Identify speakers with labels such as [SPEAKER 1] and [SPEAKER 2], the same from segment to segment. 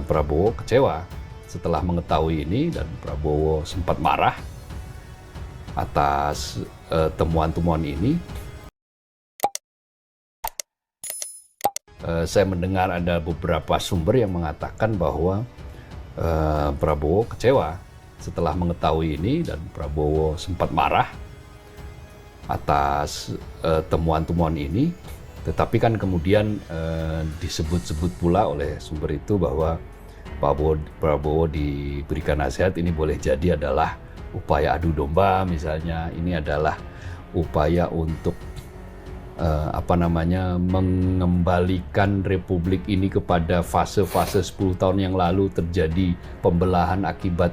[SPEAKER 1] Prabowo kecewa setelah mengetahui ini, dan Prabowo sempat marah atas temuan-temuan ini. Saya mendengar ada beberapa sumber yang mengatakan bahwa Prabowo kecewa setelah mengetahui ini, dan Prabowo sempat marah atas temuan-temuan ini. Tetapi kan kemudian disebut-sebut pula oleh sumber itu bahwa Prabowo diberikan nasihat ini boleh jadi adalah upaya adu domba, misalnya ini adalah upaya untuk mengembalikan republik ini kepada fase-fase 10 tahun yang lalu terjadi pembelahan akibat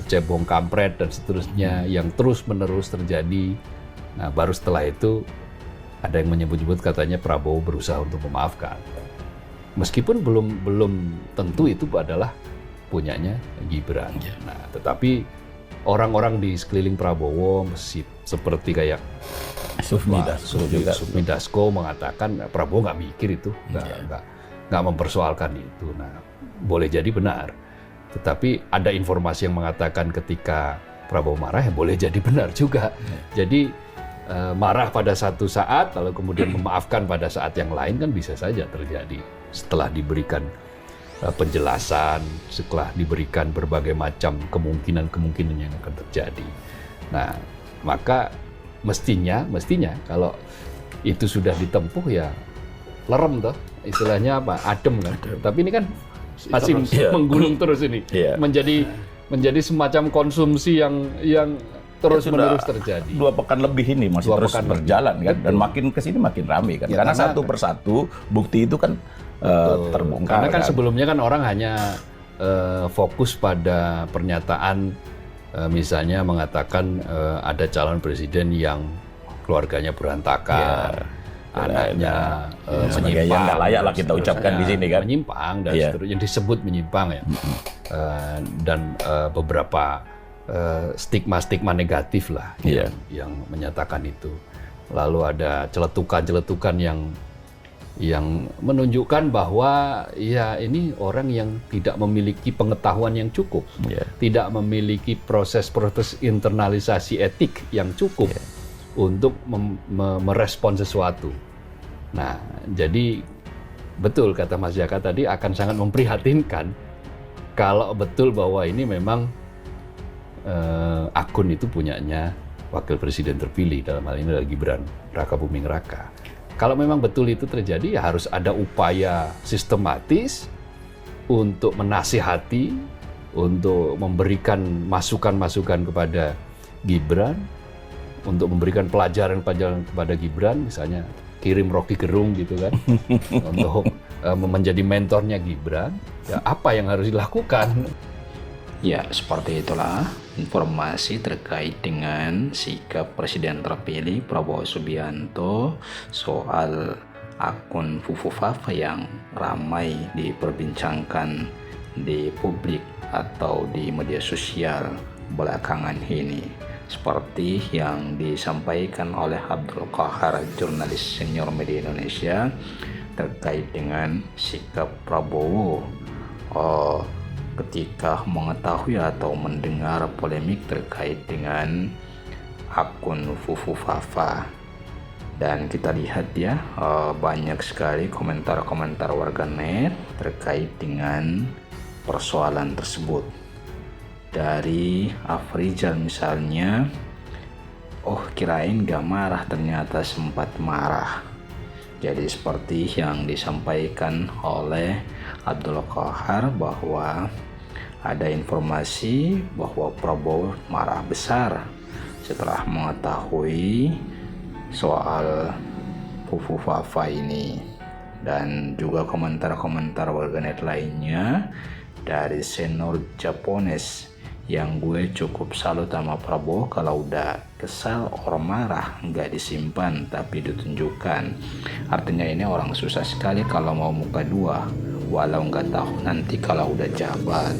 [SPEAKER 1] cebong kampret dan seterusnya yang terus-menerus terjadi. Nah, baru setelah itu ada yang menyebut-nyebut katanya Prabowo berusaha untuk memaafkan. Meskipun belum tentu itu adalah punyanya Gibran. Nah, tetapi orang-orang di sekeliling Prabowo seperti kayak Sufmi Dasko mengatakan Prabowo nggak mikir itu, nggak mempersoalkan itu. Nah, boleh jadi benar. Tetapi ada informasi yang mengatakan ketika Prabowo marah ya boleh jadi benar juga. Jadi marah pada satu saat, lalu kemudian memaafkan pada saat yang lain kan bisa saja terjadi setelah diberikan penjelasan, setelah diberikan berbagai macam kemungkinan yang akan terjadi. Nah, maka mestinya kalau itu sudah ditempuh ya lerem toh, istilahnya apa, adem kan. Tapi ini kan masih menggulung terus ini, menjadi semacam konsumsi yang terus-menerus terjadi.
[SPEAKER 2] 2 pekan lebih ini masih terus berjalan kan, dan makin kesini makin ramai kan, karena satu persatu bukti itu kan terbongkar.
[SPEAKER 1] Karena kan sebelumnya kan orang hanya fokus pada pernyataan misalnya mengatakan ada calon presiden yang keluarganya berantakan, anaknya menyimpang,
[SPEAKER 2] yang nggak layak lah kita ucapkan di sini kan,
[SPEAKER 1] menyimpang dan seterusnya, yang disebut menyimpang ya, dan beberapa stigma-stigma negatif lah yang menyatakan itu. Lalu ada celetukan-celetukan yang menunjukkan bahwa ya ini orang yang tidak memiliki pengetahuan yang cukup, tidak memiliki proses-proses internalisasi etik yang cukup untuk merespon sesuatu. Nah, jadi betul kata Mas Jaka tadi, akan sangat memprihatinkan kalau betul bahwa ini memang akun itu punyanya wakil presiden terpilih, dalam hal ini adalah Gibran Raka Buming Raka. Kalau memang betul itu terjadi, ya harus ada upaya sistematis untuk menasihati, untuk memberikan masukan-masukan kepada Gibran, untuk memberikan pelajaran-pelajaran kepada Gibran, misalnya kirim Rocky Gerung gitu kan, untuk menjadi mentornya Gibran. Ya, apa yang harus dilakukan?
[SPEAKER 3] Ya, seperti itulah informasi terkait dengan sikap Presiden terpilih Prabowo Subianto soal akun Fufufafa yang ramai diperbincangkan di publik atau di media sosial belakangan ini. Seperti yang disampaikan oleh Abdul Qahar, jurnalis senior media Indonesia, terkait dengan sikap Prabowo ketika mengetahui atau mendengar polemik terkait dengan akun Fufufafa. Dan kita lihat ya, banyak sekali komentar-komentar warganet terkait dengan persoalan tersebut. Dari Afrizal misalnya, kirain gak marah, ternyata sempat marah. Jadi seperti yang disampaikan oleh Abdul Qahar bahwa ada informasi bahwa Prabowo marah besar setelah mengetahui soal Fufufafa ini. Dan juga komentar-komentar warganet lainnya dari Senor Japones, yang gue cukup salut sama Prabowo, kalau udah kesal or marah nggak disimpan tapi ditunjukkan. Artinya ini orang susah sekali kalau mau muka dua, walau nggak tahu nanti kalau udah jabat.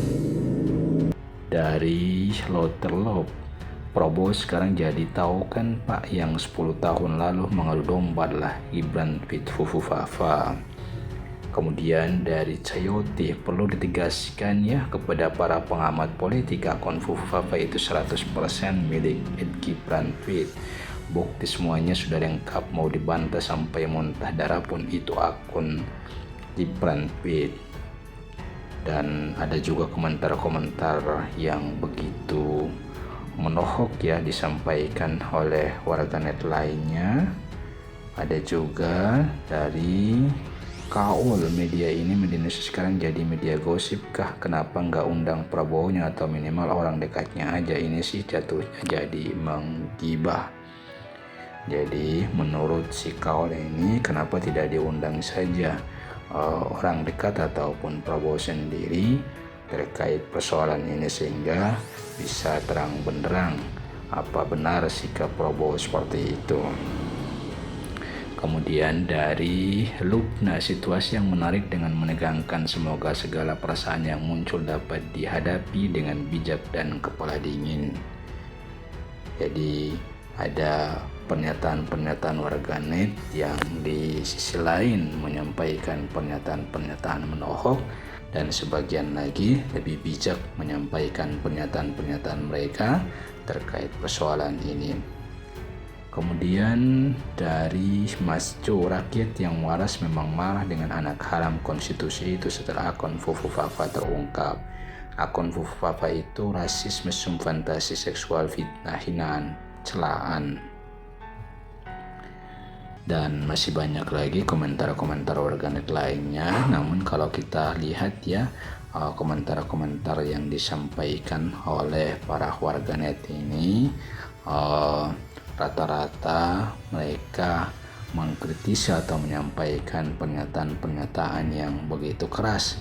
[SPEAKER 3] Dari Loterlop, Prabowo sekarang jadi tahu kan Pak, yang 10 tahun lalu mengadu domba adalah Gibran fit Fufufafa. Kemudian dari Coyote, perlu ditegaskan ya kepada para pengamat politik, akun Fufufafa itu 100% milik Gibran Tweet. Bukti semuanya sudah lengkap, mau dibantah sampai muntah darah pun itu akun Gibran Tweet. Dan ada juga komentar-komentar yang begitu menohok ya disampaikan oleh warganet lainnya. Ada juga dari Kaul, media ini media Indonesia sekarang jadi media gosip kah? Kenapa nggak undang Prabowo-nya atau minimal orang dekatnya aja? Ini sih jatuhnya jadi menggibah. Jadi menurut si Kaul ini, kenapa tidak diundang saja orang dekat ataupun Prabowo sendiri terkait persoalan ini, sehingga bisa terang benderang apa benar sikap Prabowo seperti itu. Kemudian dari Lubna, situasi yang menarik dengan menegangkan, semoga segala perasaan yang muncul dapat dihadapi dengan bijak dan kepala dingin. Jadi ada pernyataan-pernyataan warganet yang di sisi lain menyampaikan pernyataan-pernyataan menohok, dan sebagian lagi lebih bijak menyampaikan pernyataan-pernyataan mereka terkait persoalan ini. Kemudian dari Mas Jo, rakyat yang waras memang marah dengan anak haram konstitusi itu setelah akun Fufufafa terungkap. Akun Fufufafa itu rasis, mesum, fantasi seksual, fitnah, hinaan, celaan. Dan masih banyak lagi komentar-komentar warganet lainnya. Namun kalau kita lihat ya, komentar-komentar yang disampaikan oleh para warganet ini, rata-rata mereka mengkritisi atau menyampaikan pernyataan-pernyataan yang begitu keras